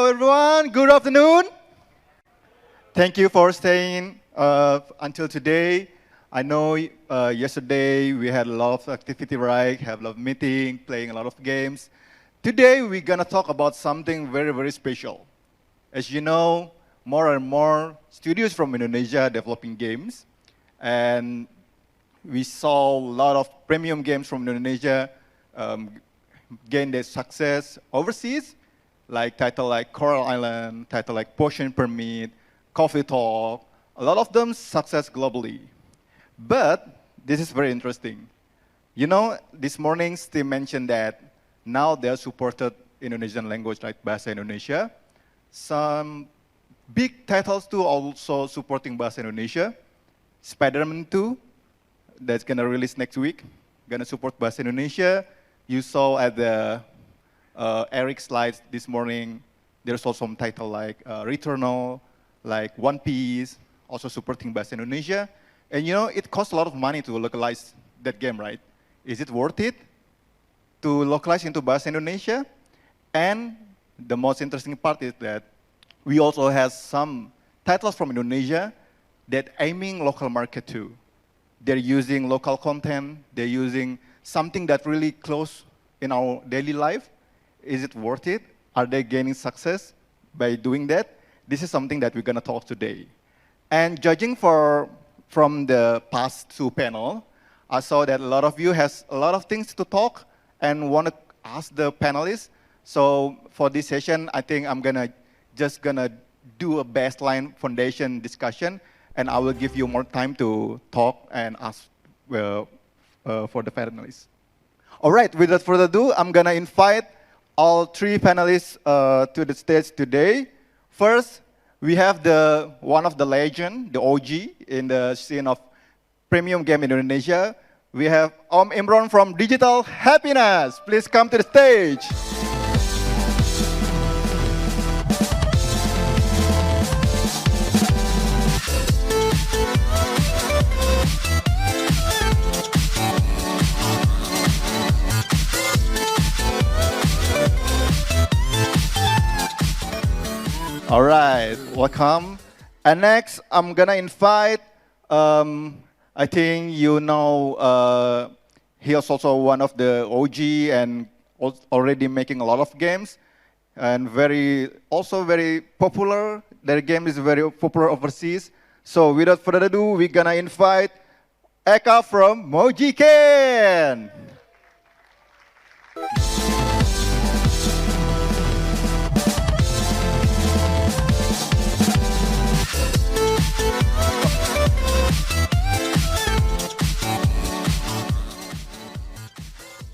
Hello everyone, good afternoon. Thank you for staying until today. I know yesterday we had a lot of activity, right? Have a lot of meeting, playing a lot of games. Today we're gonna talk about something very, very special. As you know, more and more studios from Indonesia developing games. And we saw a lot of premium games from Indonesia um, gain their success overseas, like title like Coral Island, title like Potion Permit, Coffee Talk. A lot of them success globally. But this is very interesting. You know, this morning Steve mentioned that now they are supported Indonesian language like Bahasa Indonesia. Some big titles too also supporting Bahasa Indonesia. Spider-Man 2, that's gonna release next week, gonna support Bahasa Indonesia. You saw at the Eric slides this morning, there's also some title like Returnal, like One Piece, also supporting Bahasa Indonesia. And you know, it costs a lot of money to localize that game, right? Is it worth it to localize into Bahasa Indonesia? And the most interesting part is that we also have some titles from Indonesia that aiming local market too. They're using local content, they're using something that really close in our daily life. Is it worth it? Are they gaining success by doing that? This is something that we're gonna talk today. And judging from the past two panel, I saw that a lot of you has a lot of things to talk and want to ask the panelists. So for this session, I think I'm just gonna do a baseline foundation discussion, and I will give you more time to talk and ask for the panelists. All right, without further ado, I'm gonna invite all three panelists to the stage today. First, we have one of the legend, the OG in the scene of premium game in Indonesia. We have Imron from Digital Happiness. Please come to the stage. All right, welcome. And next, I'm gonna invite, I think you know, he is also one of the OG and already making a lot of games, and also very popular. Their game is very popular overseas. So without further ado, we're gonna invite Eka from Mojiken.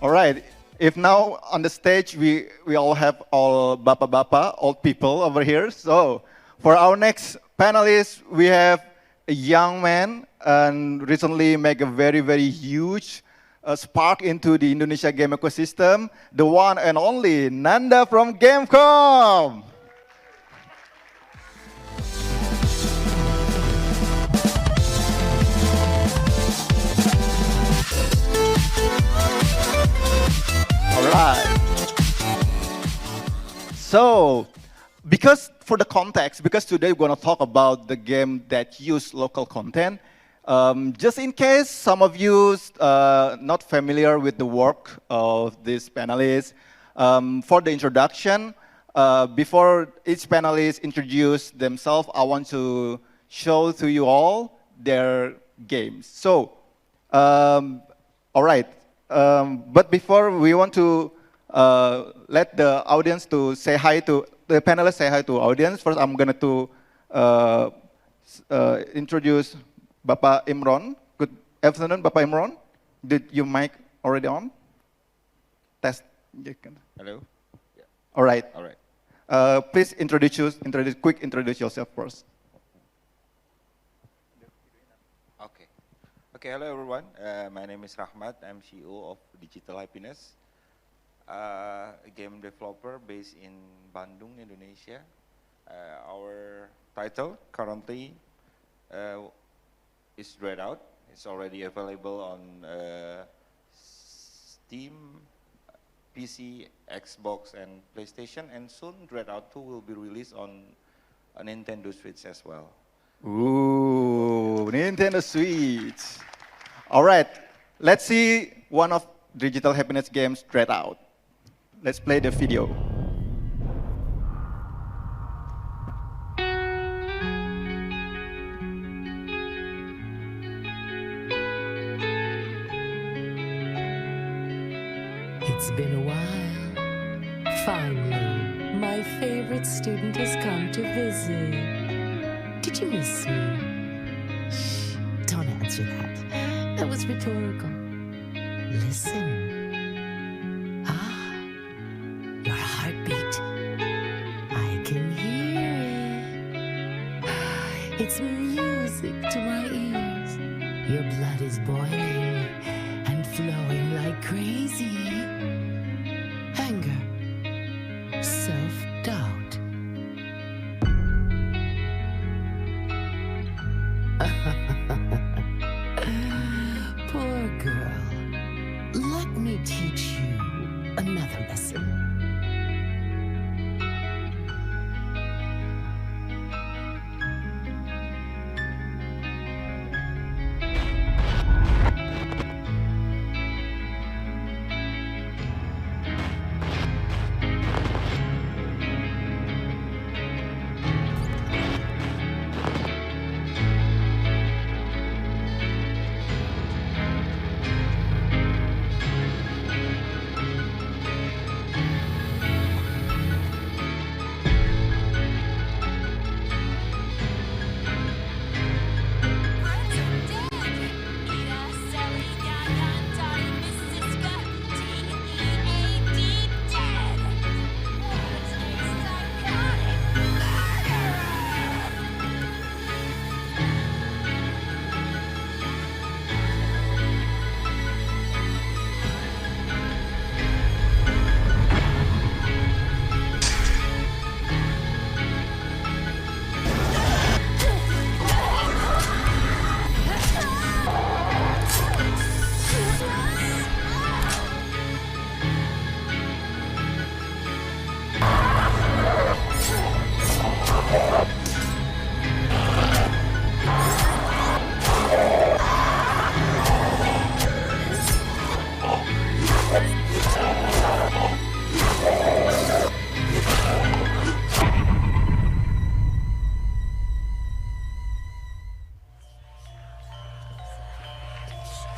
All right, if now on the stage we all have all bapa-bapa, old people over here. So for our next panelist, we have a young man and recently make a very, very huge spark into the Indonesia game ecosystem, the one and only Nanda from Gamecom. All right. So, because today we're going to talk about the game that use local content, just in case some of you not familiar with the work of these panelists, for the introduction, before each panelist introduce themselves, I want to show to you all their games. So, all right. But before we want to let the audience to say hi to the panelists, say hi to audience. First, I'm going to introduce Bapak Imron. Good afternoon, Bapak Imron. Did your mic already on? Test. Hello. Yeah. All right. All right. Please introduce yourself first. Okay, hello everyone. My name is Rachmad. I'm CEO of Digital Happiness, a game developer based in Bandung, Indonesia. Our title currently is Dread Out. It's already available on Steam, PC, Xbox, and PlayStation, and soon Dreadout 2 will be released on a Nintendo Switch as well. Ooh, Nintendo Switch. All right, let's see one of Digital Happiness games, Dreadout. Let's play the video. It's been a while. Finally, my favorite student has come to visit. Did you miss me? Shh, don't answer that. That was rhetorical. Listen. Ah, your heartbeat. I can hear it. It's music to my ears. Your blood is boiling and flowing like crazy. Anger, self-doubt. Poor girl. Let me teach you another lesson.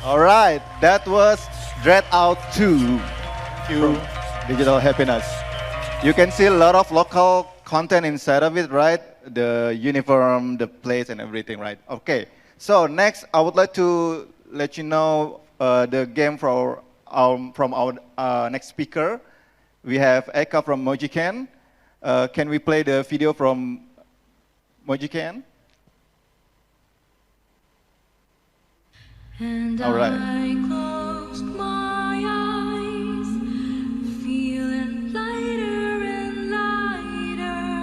All right, that was Dreadout 2 from Digital Happiness. You can see a lot of local content inside of it, right? The uniform, the place, and everything, right? Okay, so next I would like to let you know the game from our next speaker. We have Eka from Mojiken. Can we play the video from Mojiken? And All right. I closed my eyes, feeling lighter and lighter.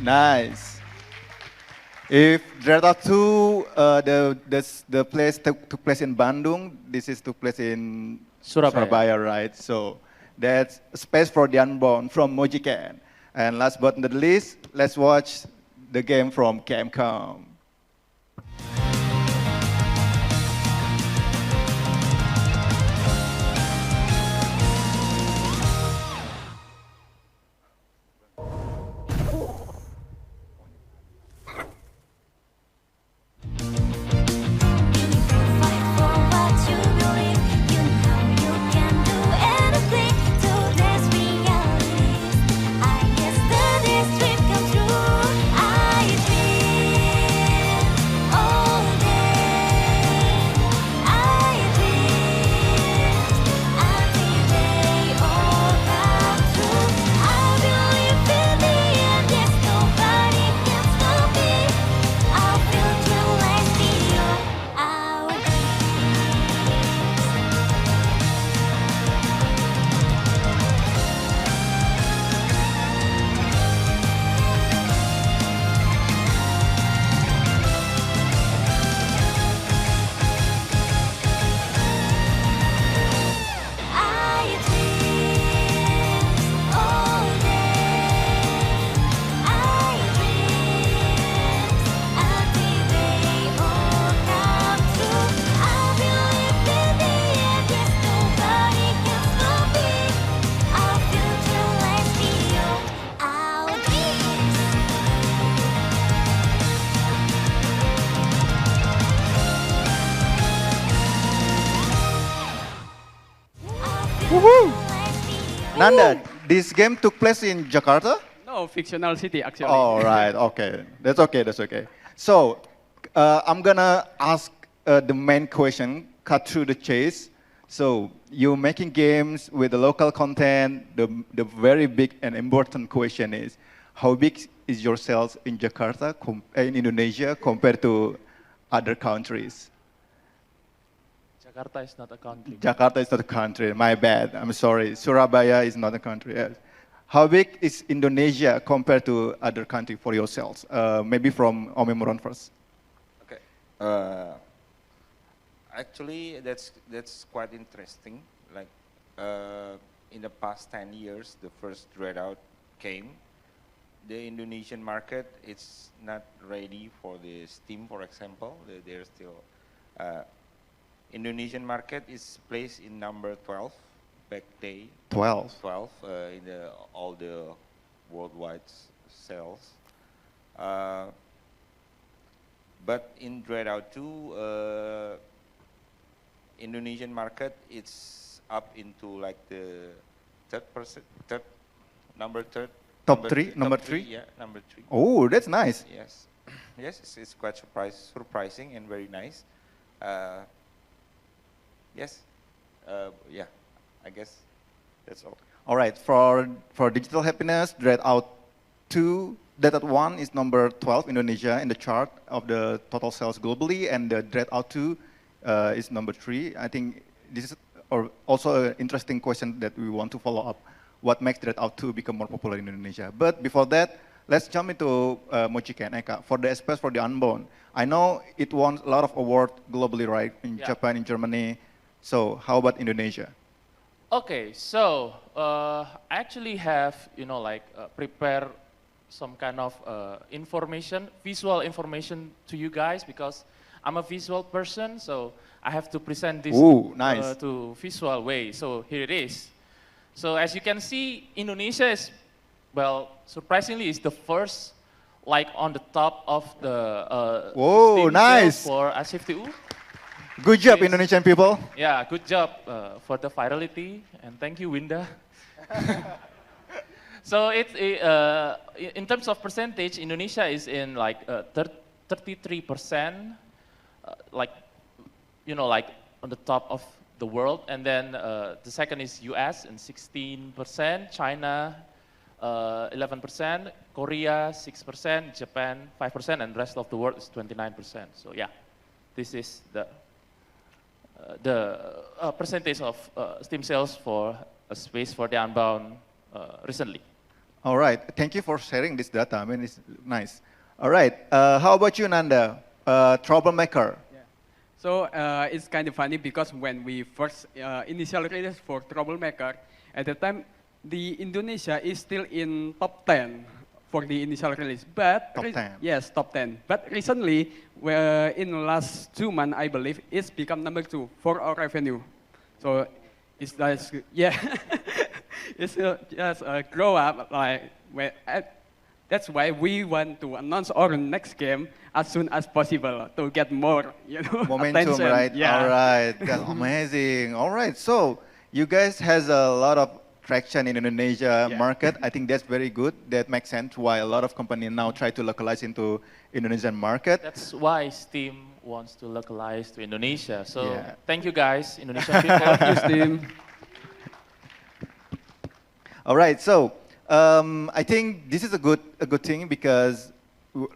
Nice. If Dreadnought 2, the place took place in Bandung, this is took place in Surabaya. right? So that's Space for the Unborn from Mojiken. And last but not least, let's watch the game from Gamecom. Fight for what you believe. You know you can do anything to this reality. I guess that this dream come true. I dream all day. I dream until they all come true. I believe in the end. Yes, nobody can stop me. I'll visualize beyond our I dream all day. I dream until they all come true. I believe in the end. Yes, nobody can stop me. I'll visualize beyond our dreams. Woohoo! Nanda, this game took place in Jakarta? No, fictional city actually. All right, okay. That's okay, that's okay. So, I'm gonna ask the main question, cut through the chase. So, you're making games with the local content. The very big and important question is, how big is your sales in Jakarta, in Indonesia, compared to other countries? Jakarta is not a country. Jakarta is not a country, my bad, I'm sorry. Surabaya is not a country, yes. How big is Indonesia compared to other country for your sales? Maybe from Imron first. Okay. Actually, that's quite interesting. Like in the past 10 years, the first Dreadout came. The Indonesian market is not ready for the Steam, for example. They're still Indonesian market is placed in number 12 back day. 12. 12 in all the worldwide sales. But in Dreadout 2, Indonesian market it's up into like the number third. Top three, number three? Yeah, number 3. Oh, that's nice. Yes, yes, it's quite surprising and very nice. Yes, yeah, I guess that's all. All right, for digital happiness, Dreadout 2, Dreadout 1 is number 12 Indonesia in the chart of the total sales globally, and the Dreadout 2 is number 3. I think this is also an interesting question that we want to follow up. What makes Dreadout 2 become more popular in Indonesia? But before that, let's jump into Mojiken, Eka, for the Space for the Unborn. I know it won a lot of awards globally, right? In Japan, in Germany. So how about Indonesia? Okay, so I actually have, prepare some kind of information, visual information to you guys because I'm a visual person, so I have to present this nice. to visual way. So here it is. So as you can see, Indonesia is, well, surprisingly, is the first, like on the top of the Steam nice. sales for A50U. Good job, Indonesian people. Yeah, good job for the virality, and thank you, Winda. So it's in terms of percentage, Indonesia is in like 33%, like on the top of the world, and then the second is US and 16%, China 11%, Korea 6%, Japan 5%, and the rest of the world is 29%. So yeah, this is the percentage of Steam sales for a Space for the Unbound recently. All right. Thank you for sharing this data. I mean, it's nice. All right. How about you, Nanda? Troublemaker. So it's kind of funny because when we first initial release for Troublemaker, at the time, the Indonesia is still in top 10 for the initial release. But Top 10. Yes, top 10. But recently, in the last 2 months, I believe, it's become number 2 for our revenue. So it's just, yeah, it's just grow up like that's why we want to announce our next game as soon as possible to get more, Momentum, attention. right? Yeah. All right. That's amazing. All right. So you guys has a lot of traction in Indonesia market. I think that's very good. That makes sense why a lot of companies now try to localize into Indonesian market. That's why Steam wants to localize to Indonesia. So Yeah. thank you guys, Indonesian people. Thank you, Steam. All right. So I think this is a good thing because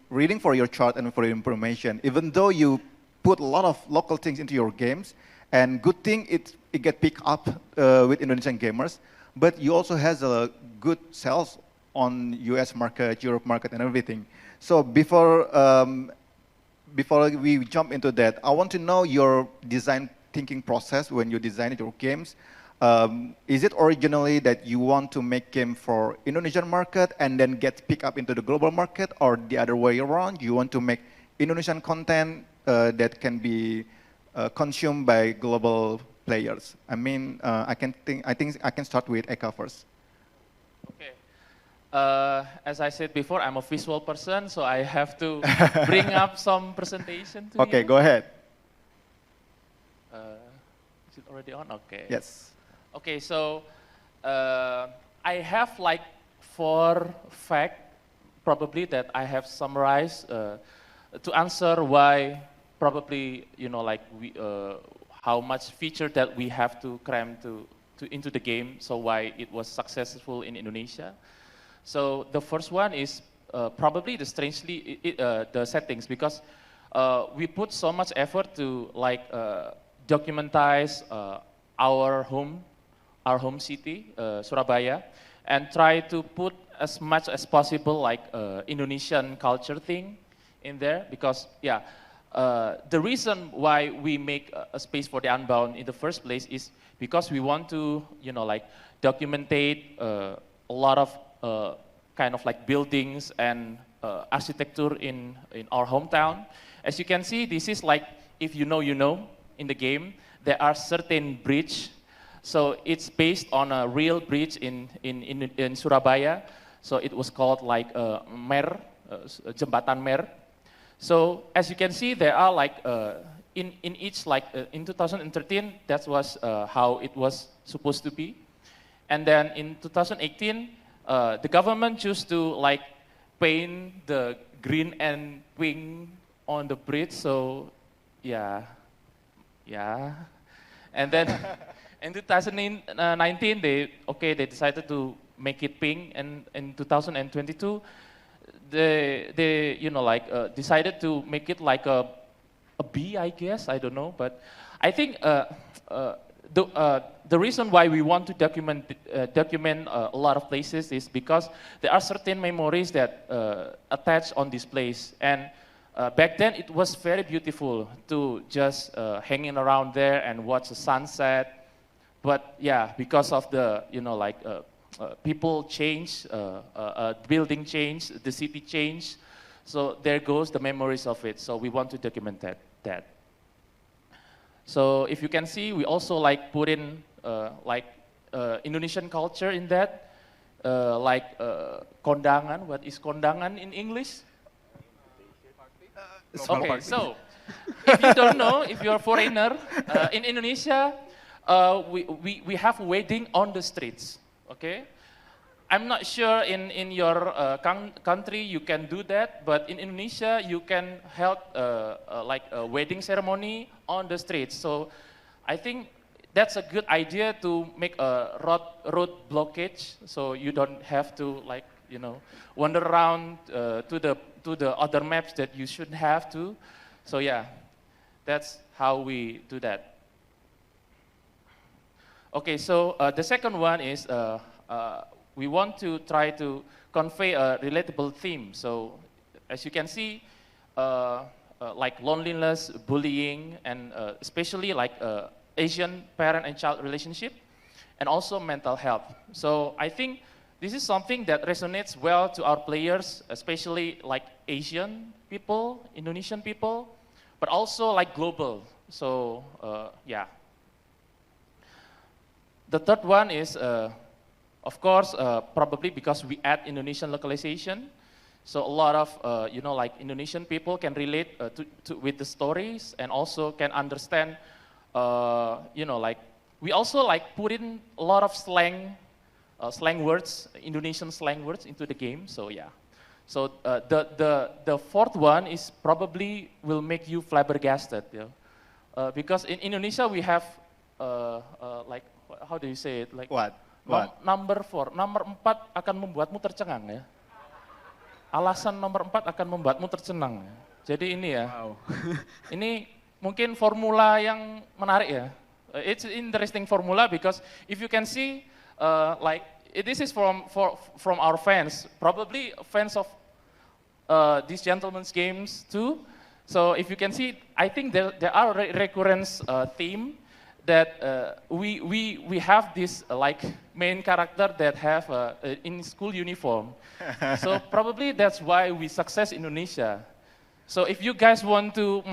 reading for your chart and for your information, even though you put a lot of local things into your games, and good thing it get picked up with Indonesian gamers, but you also has a good sales on US market, Europe market, and everything. So before we jump into that, I want to know your design thinking process when you design your games. Is it originally that you want to make game for Indonesian market and then get picked up into the global market, or the other way around? You want to make Indonesian content that can be consumed by global players? I mean, I think I can start with Eka first. Okay. As I said before, I'm a visual person, so I have to bring up some presentation to Okay, you. go ahead. Is it already on? Okay. Yes. Okay, so I have like 4 facts probably that I have summarized to answer why probably, how much feature that we have to cram into the game, so why it was successful in Indonesia. So the first one is probably the the settings, because we put so much effort to documentize our home city, Surabaya, and try to put as much as possible Indonesian culture thing in there, because the reason why we make a space for the Unbound in the first place is because we want to documentate a lot of buildings and architecture in our hometown. As you can see, this is if you know in the game, there are certain bridge. So it's based on a real bridge in Surabaya. So it was called Mer, Jembatan Mer. So as you can see, there are in each in 2013, that was how it was supposed to be. And then in 2018, the government chose to paint the green and pink on the bridge. So yeah. And then in 2019, they decided to make it pink, and in 2022, they decided to make it like a bee, I guess. I don't know, but I think the reason why we want to document a lot of places is because there are certain memories that attach on this place. And back then, it was very beautiful to just hanging around there and watch the sunset. But yeah, because of the people change, building change, the city change. So there goes the memories of it. So we want to document that. So if you can see, we also put in Indonesian culture in that, kondangan. What is kondangan in English? Okay, so if you don't know, if you're a foreigner, in Indonesia, we have wedding on the streets. Okay, I'm not sure in your country you can do that, but in Indonesia you can hold a wedding ceremony on the streets. So I think that's a good idea to make a road blockage, so you don't have to wander around to the other maps that you shouldn't have to. So yeah, that's how we do that. Okay, so the second one is we want to try to convey a relatable theme. So as you can see, like loneliness, bullying, and especially like Asian parent and child relationship, and also mental health. So I think this is something that resonates well to our players, especially like Asian people, Indonesian people, but also like global. So yeah. The third one is, of course, probably because we add Indonesian localization. So a lot of, like Indonesian people can relate with the stories and also can understand, like, we also like put in a lot of slang words, Indonesian slang words into the game, so yeah. So the fourth one is probably will make you flabbergasted, because in Indonesia we have, like, how do you say it? Like, What? Number 4, nomor 4 akan membuatmu tercengang ya. Alasan nomor 4 akan membuatmu tercengang. Jadi ini ya, Wow. ini mungkin formula yang menarik ya. It's interesting formula because if you can see, like this is from our fans, probably fans of these gentlemen's games too. So if you can see, I think there are recurrence theme that we have this like main character that have in school uniform. So probably that's why we success Indonesia. So if you guys want to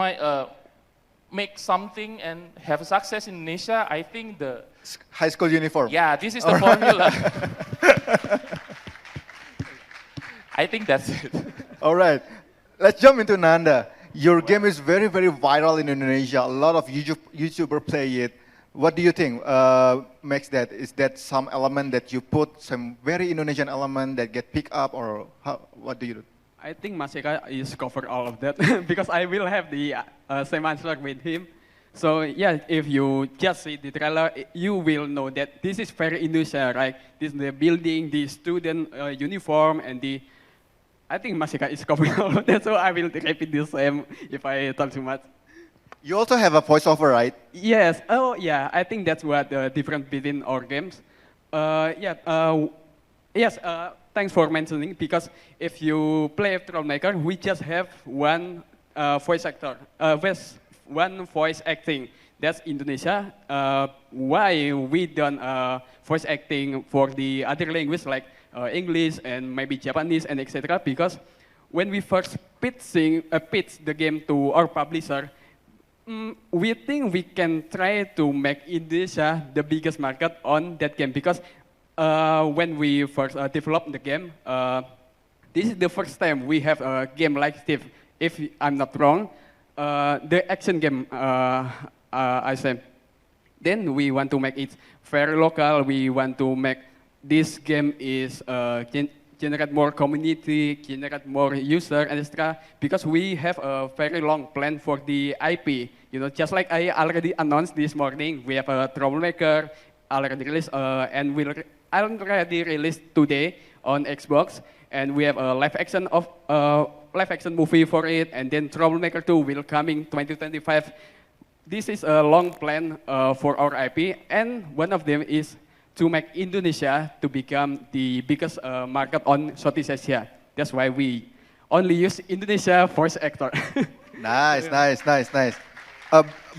make something and have success in Indonesia, I think the High school uniform. yeah, this is the formula. I think that's it. All right, let's jump into Nanda. Your game is very, very viral in Indonesia. A lot of YouTuber play it. What do you think makes that? Is that some element that you put, some very Indonesian element that get picked up, or what do you do? I think Masika is covered all of that because I will have the same answer with him. So yeah, if you just see the trailer, you will know that this is very Indonesia, right? This is the building, the student uniform, and the. I think Masika is covering all of that, so I will repeat the same if I talk too much. You also have a voiceover, right? Yes. Oh yeah, I think that's what the difference between our games. Yes. Thanks for mentioning, because if you play Troublemaker, we just have one voice actor, one voice acting. That's Indonesia. Why we don't voice acting for the other language like English and maybe Japanese and etc. Because when we first pitch the game to our publisher, we think we can try to make Indonesia the biggest market on that game, because when we first developed the game, this is the first time we have a game like this. If I'm not wrong, the action game, I said. Then we want to make it very local. We want to make this game is generate more community, generate more user, etc. Because we have a very long plan for the IP. Just like I already announced this morning, we have a Troublemaker already released, and will already released today on Xbox, and we have a live action movie for it, and then Troublemaker 2 will coming 2025. This is a long plan for our IP, and one of them is to make Indonesia to become the biggest market on Southeast Asia. That's why we only use Indonesia voice actor. Nice.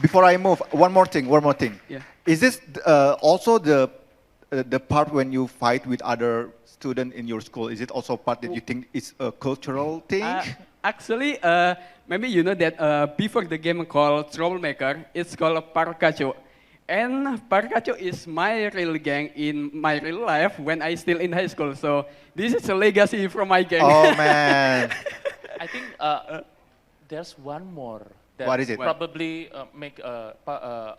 Before I move, one more thing. Yeah. Is this also the part when you fight with other students in your school? Is it also part that you think is a cultural thing? Actually, maybe you know that before the game called Troublemaker, it's called Parkacho. And Parkacho is my real gang in my real life when I still in high school. So this is a legacy from my gang. Oh man. I think there's one more that What is it? probably make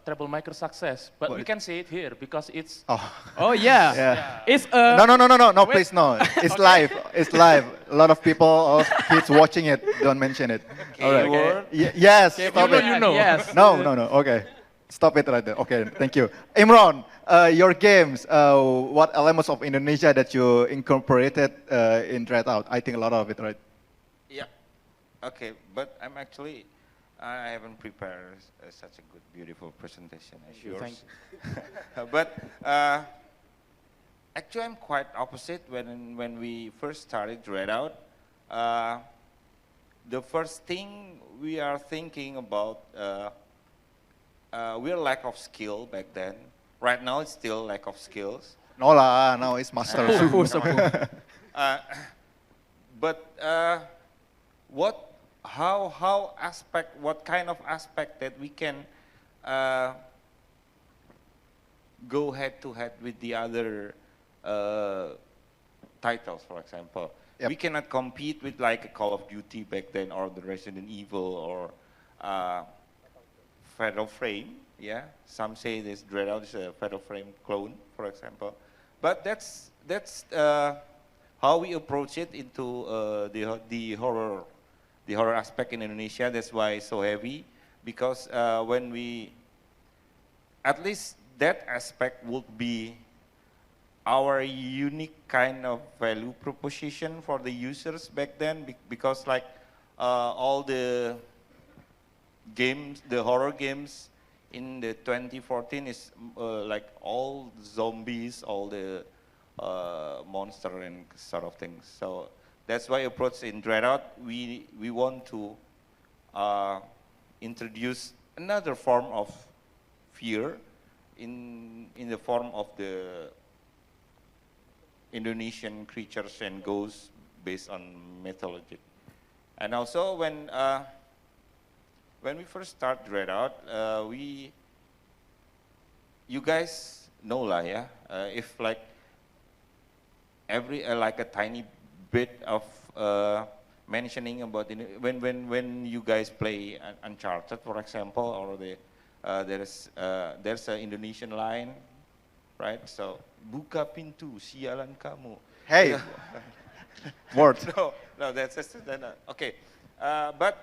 Troublemaker success, but What we is- can say it here because it's Oh yeah. Yeah. It's No, wait. please no. It's live. It's live. A lot of people, kids watching it. Don't mention it. All right. Keyword. Yes. Stop it. you know. Yes. No. Okay. Stop it right there. Okay. Thank you. Imron, your games. What elements of Indonesia that you incorporated in Dreadout? I think a lot of it, right? Yeah. Okay, but I haven't prepared such a good, beautiful presentation as you, yours. thank But Actually, I'm quite opposite. When we first started Dreadout, uh, the first thing we are thinking about, we're lack of skill back then. Right now, it's still lack of skills. No lah, now it's master. Sepuh, sepuh. Uh, but what kind of aspect that we can go head to head with the other titles, for example. Yep. We cannot compete with like a Call of Duty back then, or the Resident Evil, or Fatal Frame. Yeah, some say this Dreadout is a Fatal Frame clone, for example. But that's how we approach it into the horror aspect in Indonesia. That's why it's so heavy, because when we, at least that aspect would be our unique kind of value proposition for the users back then, because like all the games, the horror games in the 2014 is like all zombies, all the monster and sort of things. So that's why approach in Dreadout, we want to introduce another form of fear in the form of the Indonesian creatures and ghosts based on mythology. And also when we first start Dreadout, you guys know lah, yeah, if like every like a tiny bit of mentioning about when you guys play Uncharted, for example, or there's an Indonesian line, right? So buka pintu, sialan kamu. Hey, word. No, that's okay. But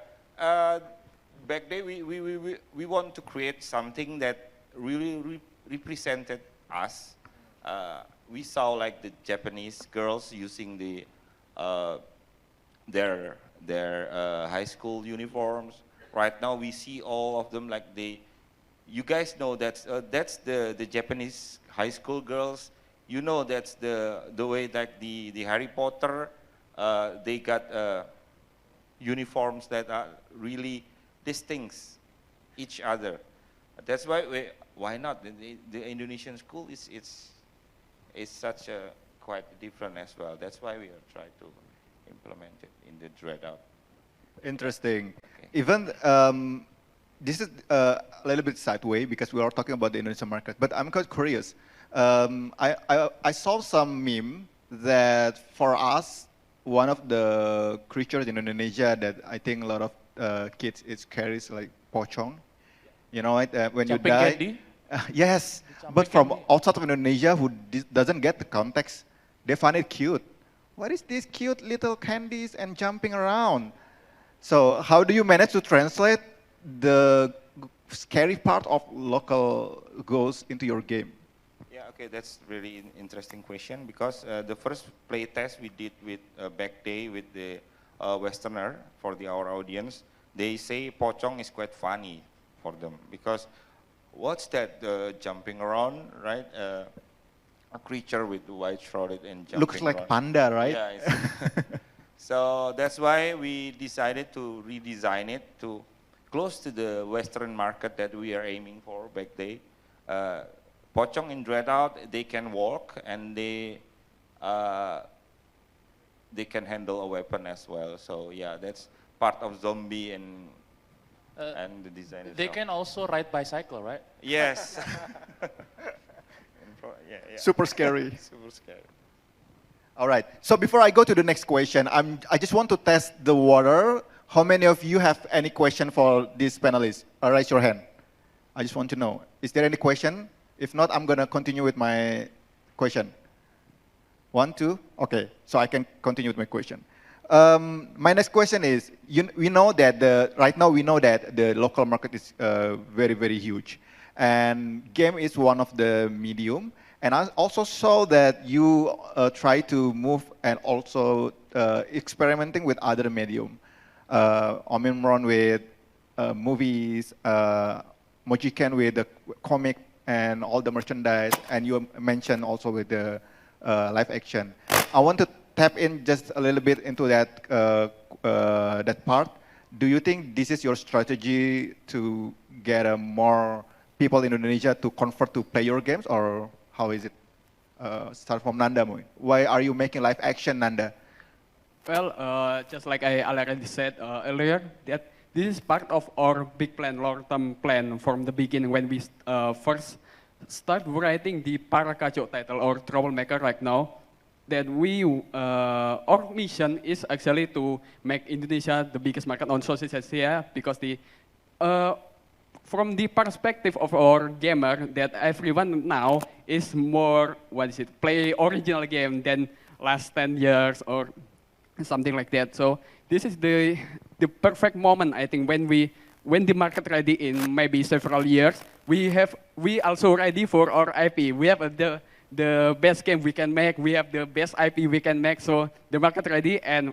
back then we want to create something that really represented us. We saw like the Japanese girls using the their high school uniforms. Right now we see all of them like you guys know that's the Japanese high school girls. You know that's the way that the Harry Potter, they got uniforms that are really distinct each other. That's why not? The Indonesian school is such a quite different as well. That's why we are trying to implement it in the Dreadout. Interesting. Okay. Even this is a little bit sideways because we are talking about the Indonesian market, but I'm quite curious. I saw some meme that for us, one of the creatures in Indonesia that I think a lot of kids it carries like pocong. You know, when you Jumping die. candy? Yes, The but jumping from candy? outside of Indonesia who doesn't get the context, they find it cute. What is these cute little candies and jumping around? So how do you manage to translate the scary part of local ghosts into your game? Yeah, okay, that's really an interesting question, because the first play test we did with back day with the Westerner for our audience, they say pocong is quite funny for them, because what's that jumping around, right? A creature with white shrouded and jumping Looks like around. panda, right? Yeah. So that's why we decided to redesign it to close to the Western market that we are aiming for back day. Pocong in Dreadout, they can walk and they can handle a weapon as well. So yeah, that's part of zombie and the design They itself. can also ride bicycle, right? Yes. Super scary. Super scary. All right. So before I go to the next question, I just want to test the water. How many of you have any question for these panelists? Raise your hand. I just want to know. Is there any question? If not, I'm going to continue with my question. 1, 2. Okay. So I can continue with my question. My next question is, we know that right now we know that the local market is very, very huge. And game is one of the medium. And I also saw that you try to move and also experimenting with other medium. Imron with movies, Mojiken with the comic and all the merchandise, and you mentioned also with the live action. I want to tap in just a little bit into that part. Do you think this is your strategy to get more people in Indonesia to convert to play your games, or how is it? Start from Nanda. Why are you making live action, Nanda? Well, just like I already said earlier, that this is part of our big plan, long-term plan from the beginning when we first start writing the Parakajo title or Troublemaker right now. That our mission is actually to make Indonesia the biggest market on Southeast Asia because from the perspective of our gamer, that everyone now is more, play original game than last 10 years or something like that. So this is the perfect moment, I think, when the market ready in maybe several years, we also ready for our IP. We have the best game we can make. We have the best IP we can make. So the market ready, and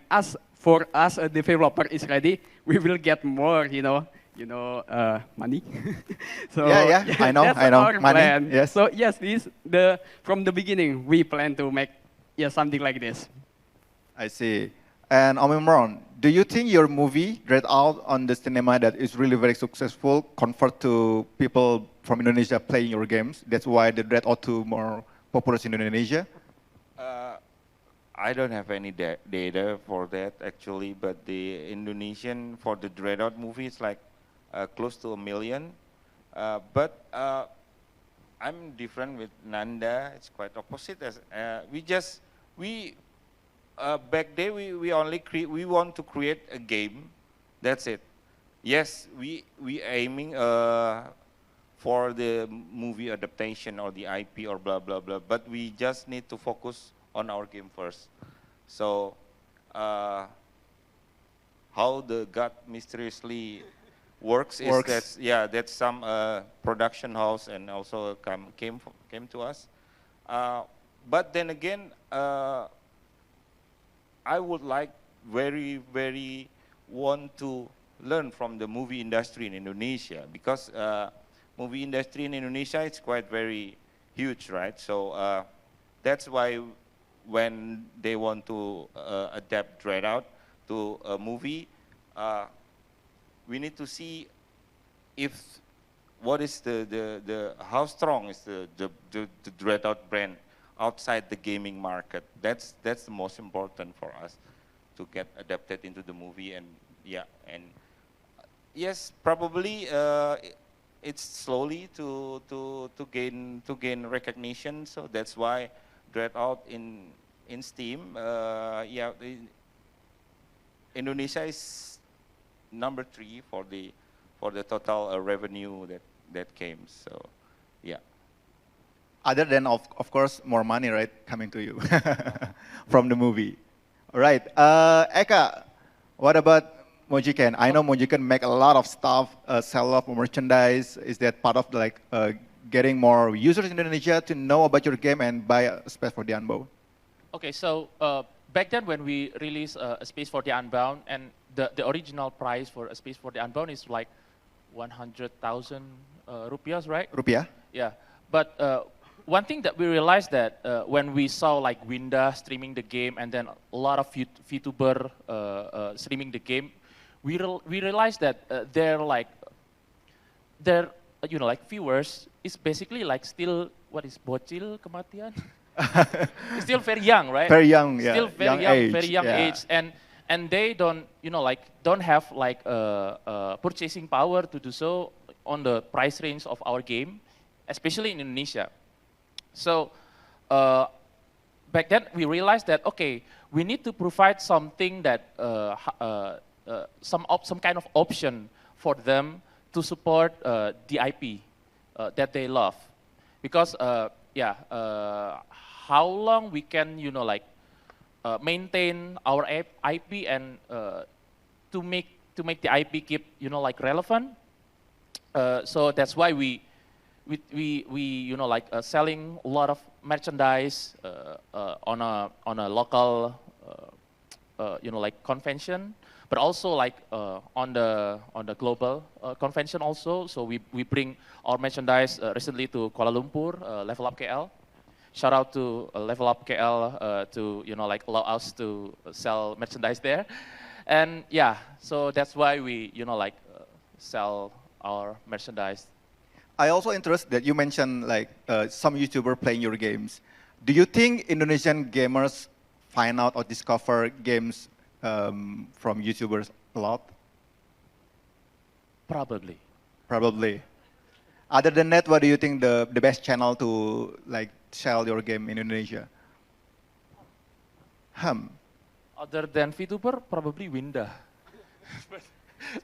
for us, a developer is ready. We will get more, money. So yeah, I know, that's I know, our money. plan. Yes. So yes, from the beginning we plan to make something like this. I see. And Imron, do you think your movie, Dread Out on the cinema, that is really very successful, convert to people from Indonesia playing your games? That's why the Dread Out 2 more popular in Indonesia? I don't have any data for that actually, but the Indonesian for the Dreadout movie is like close to 1 million. But I'm different with Nanda. It's quite opposite. As back then we only we want to create a game. That's it. Yes, we aiming for the movie adaptation or the IP or blah blah blah. But we just need to focus on our game first. So how the God mysteriously works is that's some production house and also came to us. But then again, I would like very want to learn from the movie industry in Indonesia, because movie industry in Indonesia is quite very huge, right? So that's why when they want to adapt Dread Out to a movie, we need to see what is how strong is the Dread Out brand outside the gaming market. That's the most important for us to get adapted into the movie. And yes, probably it's slowly to gain recognition. So that's why Dread Out in Steam, Indonesia is number 3 for the total revenue that came. So yeah. Other than, of course, more money, right, coming to you from the movie. All right. Eka, what about Mojiken? I know Mojiken make a lot of stuff, sell a lot of merchandise. Is that part of getting more users in Indonesia to know about your game and buy a Space for the Unbound? Okay, so back then when we released a Space for the Unbound, and the original price for a Space for the Unbound is like 100,000 rupiahs, right? Rupiah? Yeah, but one thing that we realized that when we saw like Winda streaming the game and then a lot of VTuber streaming the game, we realized that their viewers is basically like still bocil kematian. Still very young, right? Very young, yeah. Still very young age, and they don't have like purchasing power to do so on the price range of our game, especially in Indonesia. So back then we realized that okay, we need to provide something that some kind of option for them to support the IP that they love, because how long we can maintain our IP and to make the IP keep relevant. So that's why we selling a lot of merchandise on a local convention, but also on the global convention also. So we bring our merchandise recently to Kuala Lumpur, Level Up KL. shout out to Level Up KL to like allow us to sell merchandise there, and yeah, so that's why we like sell our merchandise. I also interested that you mentioned like some YouTuber playing your games. Do you think Indonesian gamers find out or discover games from YouTubers a lot? Probably. Probably. Other than that, what do you think the best channel to like sell your game in Indonesia? Other than VTuber, probably Winda.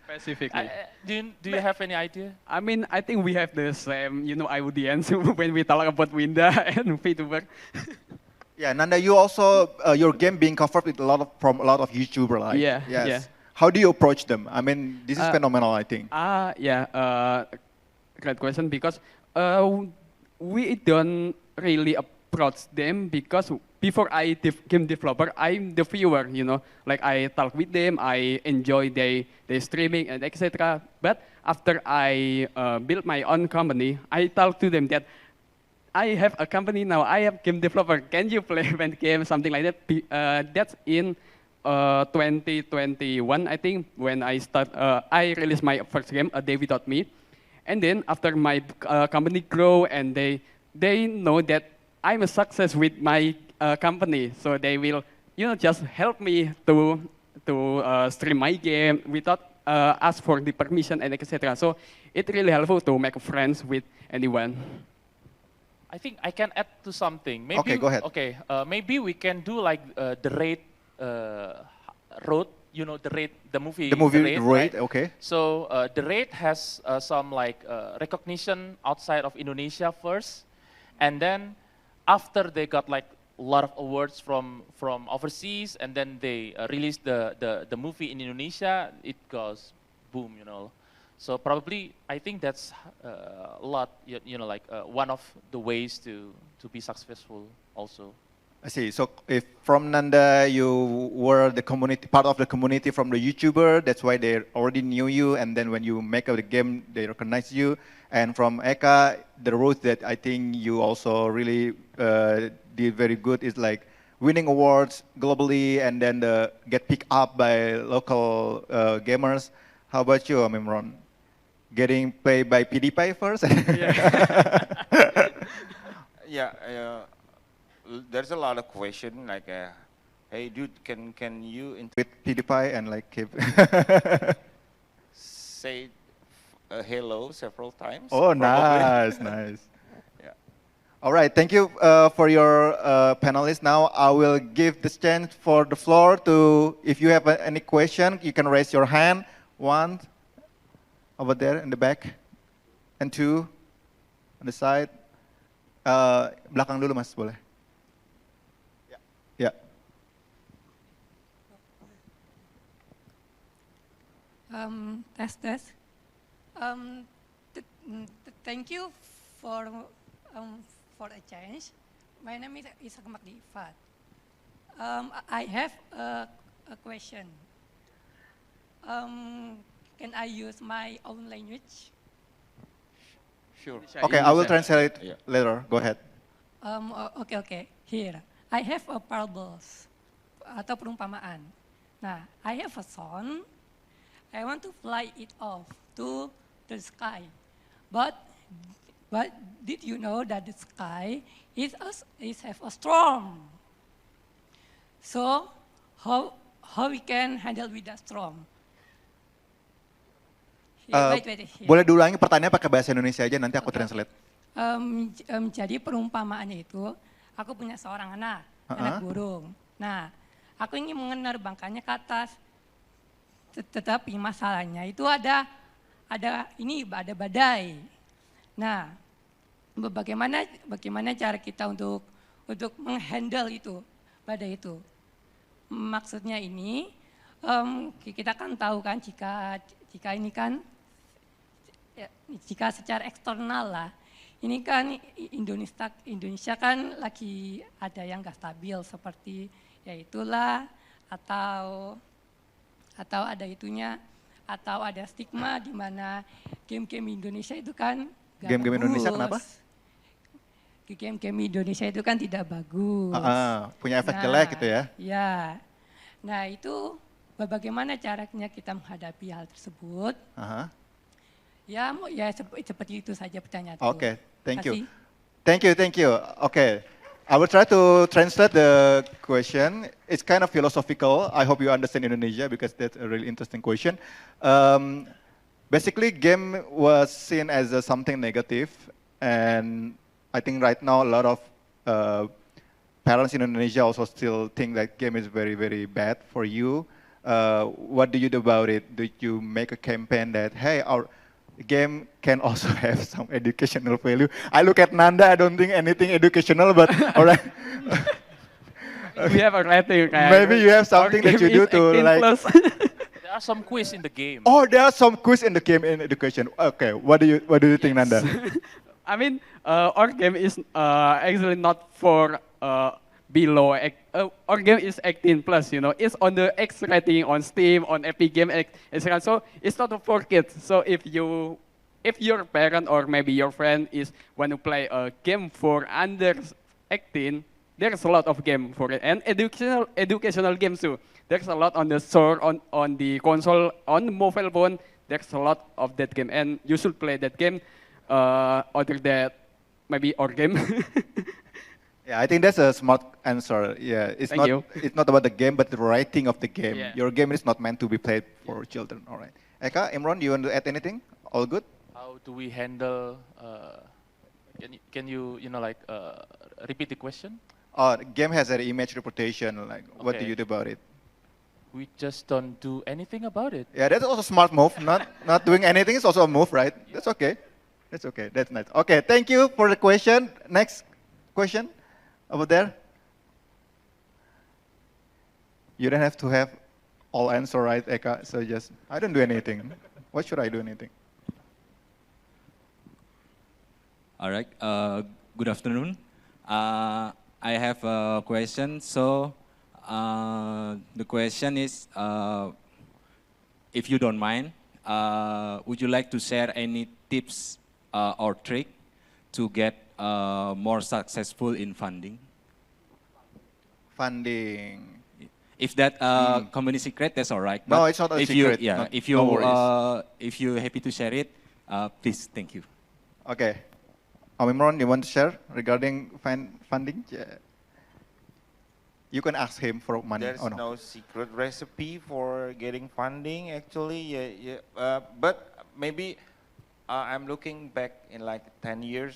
Specifically. Do you have any idea? I mean, I think we have the same, audience when we talk about Winda and VTuber. Yeah, Nanda, you also your game being covered with from a lot of YouTuber, like Yeah, yes. yeah. How do you approach them? I mean, this is phenomenal, I think. Yeah, great question, because we don't really approach them, because before I game developer, I'm the viewer, like I talk with them, I enjoy their streaming and etc. But after I build my own company, I talk to them that I have a company now, I have game developer, can you play event game, something like that. That's in 2021, I think, when I released my first game, A Day Without Me. And then after my company grow and they know that I'm a success with my company, so they will just help me to stream my game without ask for the permission and etc. So it's really helpful to make friends with anyone. I think I can add to something. Maybe, Okay, go ahead. Okay, maybe we can do like the Raid Road. The movie. The movie Raid, Raid, right? okay. So the Raid has some like recognition outside of Indonesia first, and then after they got like a lot of awards from overseas, and then they released the movie in Indonesia, it goes boom, So probably I think that's a lot, like one of the ways to be successful also. I see. So if from Nanda you were the community, part of the community from the YouTuber, that's why they already knew you, and then when you make a game, they recognize you. And from Eka, the road that I think you also really did very good is like winning awards globally, and then get picked up by local gamers. How about you, Imron? Getting played by PewDiePie first? Yeah, there's a lot of question like, hey dude, can you With PewDiePie and like keep say hello several times? Oh, Probably. nice, nice. Yeah. All right, thank you for your panelists. Now I will give the chance for the floor to, if you have any question, you can raise your hand. One, over there in the back, and two, on the side. Belakang dulu mas, boleh? Ya. Test. Thank you for a chance. My name is Rachmad. I have a question. Can I use my own language? Sure. Okay, I will translate later. Go ahead. Okay. Here, I have a parables atau perumpamaan. Nah, I have a son. I want to fly it off to the sky, but did you know that the sky is have a storm? So how we can handle with the storm? Wait, here. Boleh diulangi pertanyaannya pakai bahasa Indonesia aja, nanti aku translate. Jadi perumpamaannya itu, aku punya seorang anak burung. Nah, aku ingin menerbangkannya ke atas. Tetapi masalahnya itu ada badai. Nah, bagaimana cara kita untuk menghandle itu badai itu? Maksudnya ini kita kan tahu kan jika ini kan jika secara eksternal lah, ini kan Indonesia kan lagi ada yang nggak stabil seperti ya itulah atau ada itunya atau ada stigma di mana game-game Indonesia itu kan Game-game Indonesia kenapa? game-game Indonesia itu kan tidak bagus. Punya efek jelek gitu ya. Ya. Nah itu bagaimana caranya kita menghadapi hal tersebut? Ya, seperti itu saja pertanyaan. Okay, thank you. Kasih. Thank you. Okay, I will try to translate the question. It's kind of philosophical. I hope you understand Indonesia because that's a really interesting question. Basically, game was seen as something negative, and I think right now a lot of parents in Indonesia also still think that game is very, very bad for you. What do you do about it? Do you make a campaign that, hey, our game can also have some educational value? I look at Nanda, I don't think anything educational, but all right. We have a rating. Maybe you have something that you do to like. There are some quiz in the game. Oh, there are some quiz in the game in education. Okay, what do you think, Nanda? I mean, our game is actually not for below. Our game is 18 plus. You know, it's on the X rating on Steam, on Epic Game, etc. So it's not for kids. So if your parent or maybe your friend is want to play a game for under 18, there's a lot of game for it, and educational games too. There's a lot on the store, on the console, on the mobile phone. There's a lot of that game, and you should play that game. Other than maybe our game. Yeah, I think that's a smart answer. Yeah, it's not about the game, but the writing of the game. Yeah. Your game is not meant to be played for children. All right. Eka, Imron, do you want to add anything? All good? How do we handle? Can you repeat the question? The game has an image reputation. Like, what do you do about it? We just don't do anything about it. Yeah, that's also a smart move. Not doing anything is also a move, right? That's okay. That's okay. That's nice. Okay, thank you for the question. Next question over there. You don't have to have all answer right, Eka. So just, I don't do anything. What should I do anything? All right. Good afternoon. I have a question. So the question is, if you don't mind, would you like to share any tips or trick to get more successful in funding? Funding. If that company secret, that's all right. No, it's not a secret. If you're happy to share it, please. Thank you. Okay. Imron, you want to share regarding funding? Yeah. You can ask him for money. There's Oh, no. no secret recipe for getting funding, actually. But maybe I'm looking back in like 10 years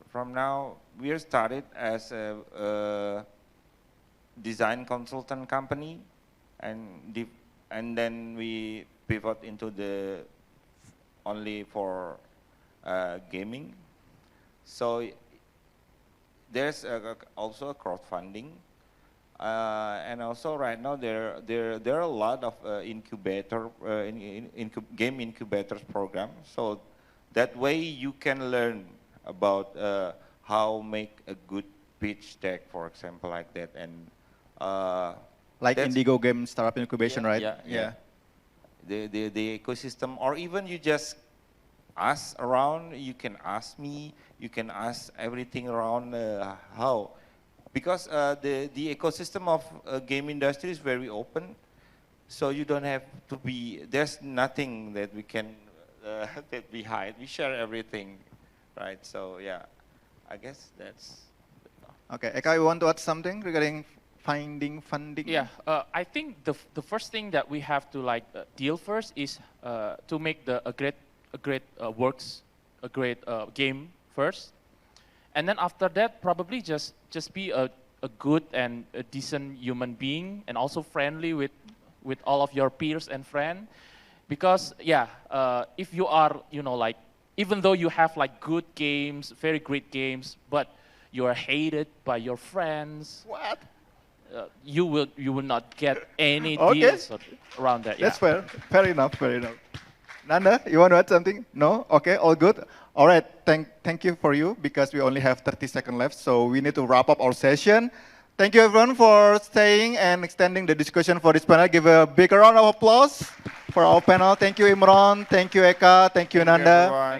from now. We started as a design consultant company, and then we pivot into the only for gaming. So there's also a crowdfunding. And also right now there are a lot of game incubators program. So that way you can learn about how make a good pitch deck, for example, like that. And like Indigo Game Startup Incubation, right? Yeah. The ecosystem, or even you just ask around. You can ask me. You can ask everything around how. Because the ecosystem of game industry is very open, so you don't have to be. There's nothing that we can that we hide. We share everything, right? So yeah, I guess that's. Okay, Eka, you want to add something regarding finding funding? Yeah, I think the first thing that we have to deal first is to make a great game first. And then after that, probably just be a good and a decent human being, and also friendly with all of your peers and friends. Because if you are, even though you have good games, very great games, but you are hated by your friends. What? You will not get any deals around that. That's fair. Fair enough. Nanda, you want to add something? No? Okay, all good. All right, thank you for you, because we only have 30 seconds left, so we need to wrap up our session. Thank you everyone for staying and extending the discussion for this panel. Give a big round of applause for our panel. Thank you, Imron. Thank you, Eka. Thank you, Nanda.